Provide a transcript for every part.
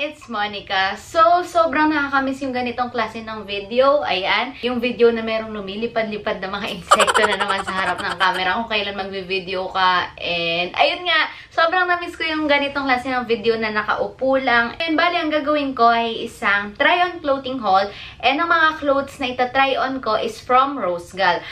It's Monica. Sobrang nakakamiss yung ganitong klase ng video. Ayan, yung video na merong lumilipad-lipad na mga insekto na naman sa harap ng camera kung kailan magbe-video ka. And ayun nga, sobrang namiss ko yung ganitong klase ng video na nakaupo lang. And bali, ang gagawin ko ay isang try-on clothing haul. And ang mga clothes na ita-try on ko is from Rosegal.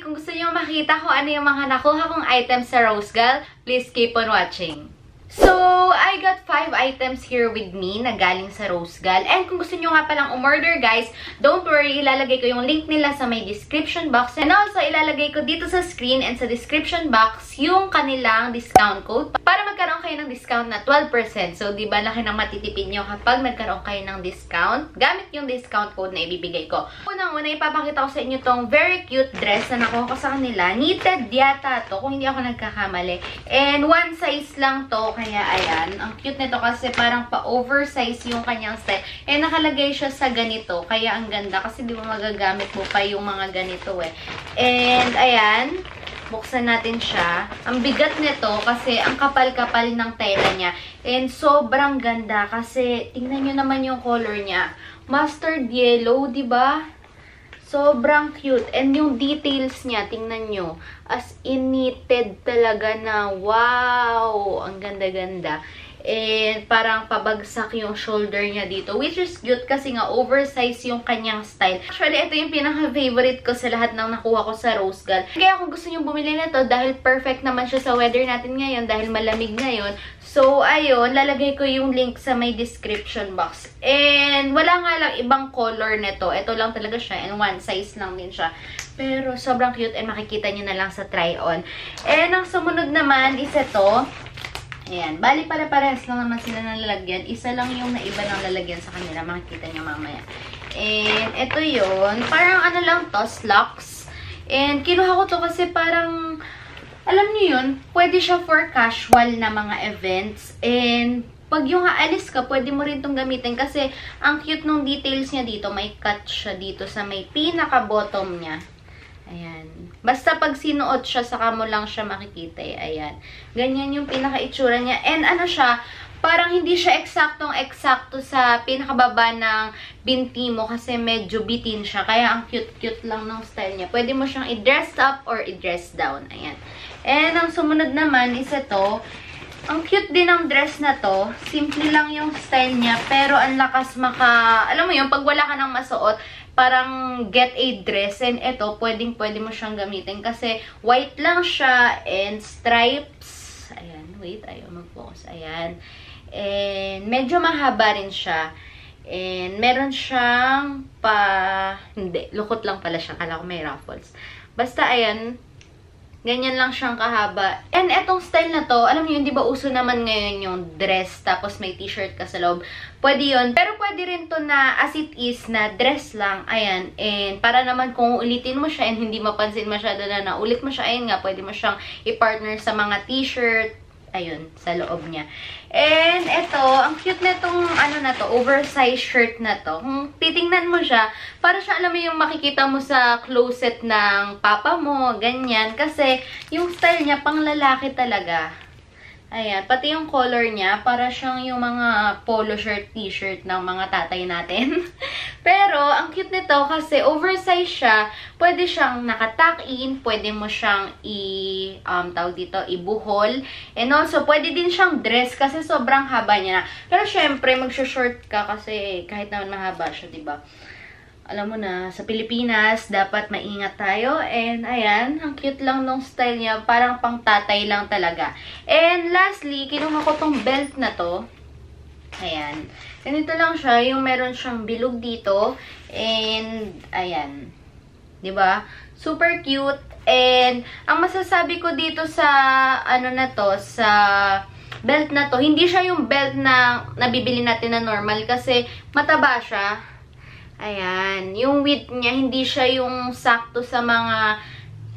Kung gusto niyo makita kung ano yung mga nakuha kong items sa Rosegal, please keep on watching. So, I got 5 items here with me na galing sa Rosegal. And kung gusto nyo nga palang umorder, guys, don't worry, ilalagay ko yung link nila sa may description box. And also, ilalagay ko dito sa screen and sa description box yung kanilang discount code para magkaroon kayo ng discount na 12%. So, di ba laki ng matitipid nyo kapag nagkaroon kayo ng discount gamit yung discount code na ibibigay ko. Unang-una, ipapakita ko sa inyo tong very cute dress na nakuha ko sa kanila. Knitted yata to, kung hindi ako nagkakamali. And one size lang to. Kaya, ayan. Ang cute nito kasi parang pa-oversize yung kanyang style. Eh, nakalagay siya sa ganito. Kaya, ang ganda. Kasi, di ba magagamit mo pa yung mga ganito eh. And, ayan. Buksan natin siya. Ang bigat nito kasi ang kapal-kapal ng tela niya. And, sobrang ganda. Kasi, tingnan nyo naman yung color niya. Mustard yellow, di ba? Sobrang cute. And yung details niya, tingnan nyo. As in knitted talaga na, wow! Ang ganda-ganda. And parang pabagsak yung shoulder niya dito. Which is cute kasi nga oversize yung kanyang style. Actually, ito yung pinaka-favorite ko sa lahat ng nakuha ko sa Rosegal. Kaya kung gusto nyo bumili nito, dahil perfect naman siya sa weather natin ngayon, dahil malamig ngayon. So, ayun, lalagay ko yung link sa may description box. And wala nga lang ibang color nito. Ito lang talaga siya. And one size lang din siya. Pero sobrang cute and makikita nyo na lang sa try-on. And ang sumunod naman is ito. Ayan. Bali, pare-parehas lang naman sila ng lalagyan. Isa lang yung naiba ng lalagyan sa kanila. Makikita nyo mamaya. And ito yun. Parang ano lang to, slacks. And kinuha ko to kasi parang, alam niyo yun, pwede siya for casual na mga events. And pag yung aalis ka, pwede mo rin itong gamitin kasi ang cute nung details niya dito. May cut siya dito sa may pinaka-bottom niya. Ayan. Basta pag sinuot siya, saka mo lang siya makikita eh. Ayan. Ganyan yung pinaka-itsura niya. And ano siya, parang hindi siya eksaktong-eksakto sa pinakababa ng binti mo kasi medyo bitin siya. Kaya ang cute-cute lang ng style niya. Pwede mo siyang i-dress up or i-dress down. Ayan. And ang sumunod naman is ito. Ang cute din ng dress na to. Simple lang yung style niya. Pero ang lakas alam mo yun, pag wala ka nang masuot, parang get a dress. And ito, pwede mo siyang gamitin. Kasi white lang siya and stripes. Ayan, wait, ayaw mag-focus. Ayan. And medyo mahaba rin siya. And meron siyang hindi, lukot lang pala siya. Kala ko may ruffles. Basta, ayan. Ganyan lang siyang kahaba. And etong style na to, alam niyo yun, di ba uso naman ngayon yung dress, tapos may t-shirt ka sa loob. Pwede yun. Pero pwede rin to na as it is, na dress lang. Ayan. And para naman kung ulitin mo siya and hindi mapansin masyado na naulit mo siya, ayun nga, pwede mo siyang i-partner sa mga t-shirt. Ayun, sa loob niya. And ito, ang cute na itong oversized shirt na to. Kung titingnan mo siya, para siya, alam mo yung makikita mo sa closet ng papa mo, ganyan. Kasi yung style niya, pang lalaki talaga. Ayan, pati yung color niya, para siyang yung mga polo shirt, t-shirt ng mga tatay natin. Pero, ang cute nito kasi oversized siya, pwede siyang nakatuck-in, pwede mo siyang ibuhol. And also, pwede din siyang dress kasi sobrang haba niya. Pero syempre, mag-short ka kasi kahit naman mahaba siya, diba? Alam mo na, sa Pilipinas, dapat maingat tayo. And, ayan, ang cute lang nung style niya. Parang pang tatay lang talaga. And, lastly, kinuha ko tong belt na to. Ayan. Ganito lang siya. Yung meron siyang bilog dito. And, ayan. Diba? Super cute. And, ang masasabi ko dito sa, sa belt na to, hindi siya yung belt na nabibili natin na normal kasi mataba siya. Ayan. Yung width niya, hindi siya yung sakto sa mga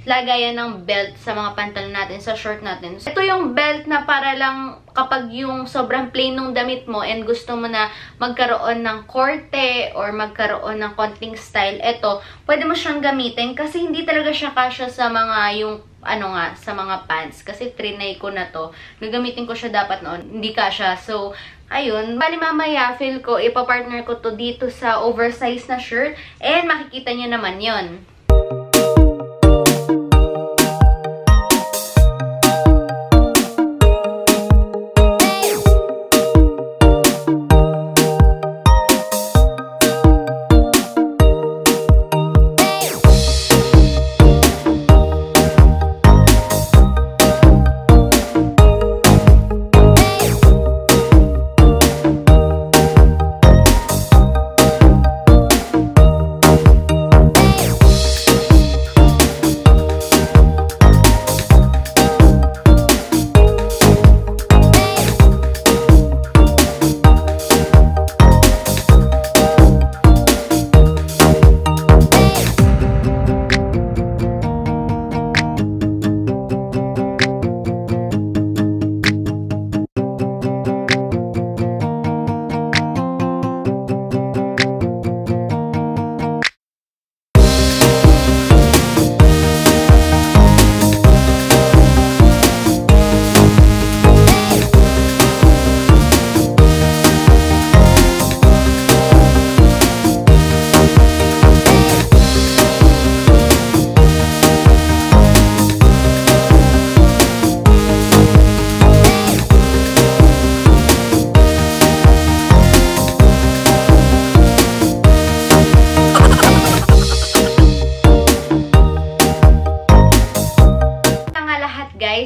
lagayan ng belt sa mga pantalon natin, sa short natin. Ito yung belt na para lang kapag yung sobrang plain ng damit mo and gusto mo na magkaroon ng korte or magkaroon ng konting style, ito, pwede mo siyang gamitin kasi hindi talaga siya kasya sa mga yung sa mga pants. Kasi trinay ko na to. Gagamitin ko siya dapat noon. Hindi kasya. So, ayun. Bali mamaya, feel ko, ipapartner ko to dito sa oversized na shirt. And makikita nyo naman yon.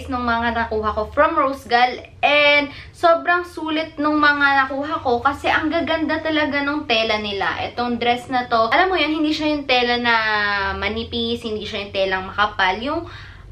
Nung mga nakuha ko from Rosegal, and sobrang sulit nung mga nakuha ko kasi ang gaganda talaga nung tela nila. Itong dress na to, alam mo yan, hindi siya yung tela na manipis, hindi siya yung telang makapal, yung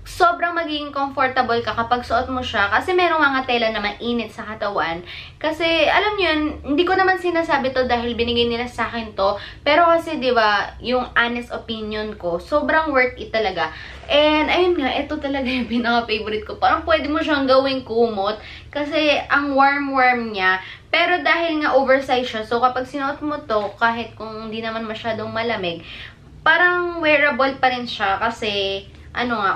sobrang magiging comfortable ka kapag suot mo siya. Kasi merong mga tela na mainit sa katawan. Kasi, alam nyo yun, hindi ko naman sinasabi to dahil binigay nila sa akin to. Pero kasi, di ba, yung honest opinion ko, sobrang worth it talaga. And, ayun nga, ito talaga yung pinaka-favorite ko. Parang pwede mo siyang gawing kumot. Kasi, ang warm-warm niya. Pero dahil nga oversize siya, so kapag sinuot mo to, kahit kung hindi naman masyadong malamig, parang wearable pa rin siya kasi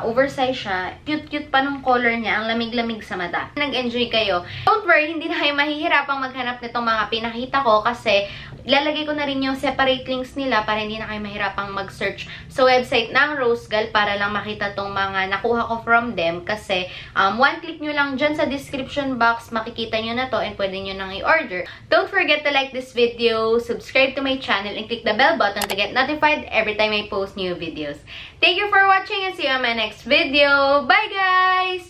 oversize siya. Cute-cute pa nung color niya. Ang lamig-lamig sa mata. Nag-enjoy kayo. Don't worry, hindi na kayo mahihirapang maghanap nitong mga pinakita ko kasi ilalagay ko na rin yung separate links nila para hindi na kayo mahirapang mag-search sa website ng Rosegal para lang makita tong mga nakuha ko from them kasi one click nyo lang dyan sa description box, makikita nyo na to and pwede nyo nang i-order. Don't forget to like this video, subscribe to my channel, and click the bell button to get notified every time I post new videos. Thank you for watching and see you on my next video. Bye guys!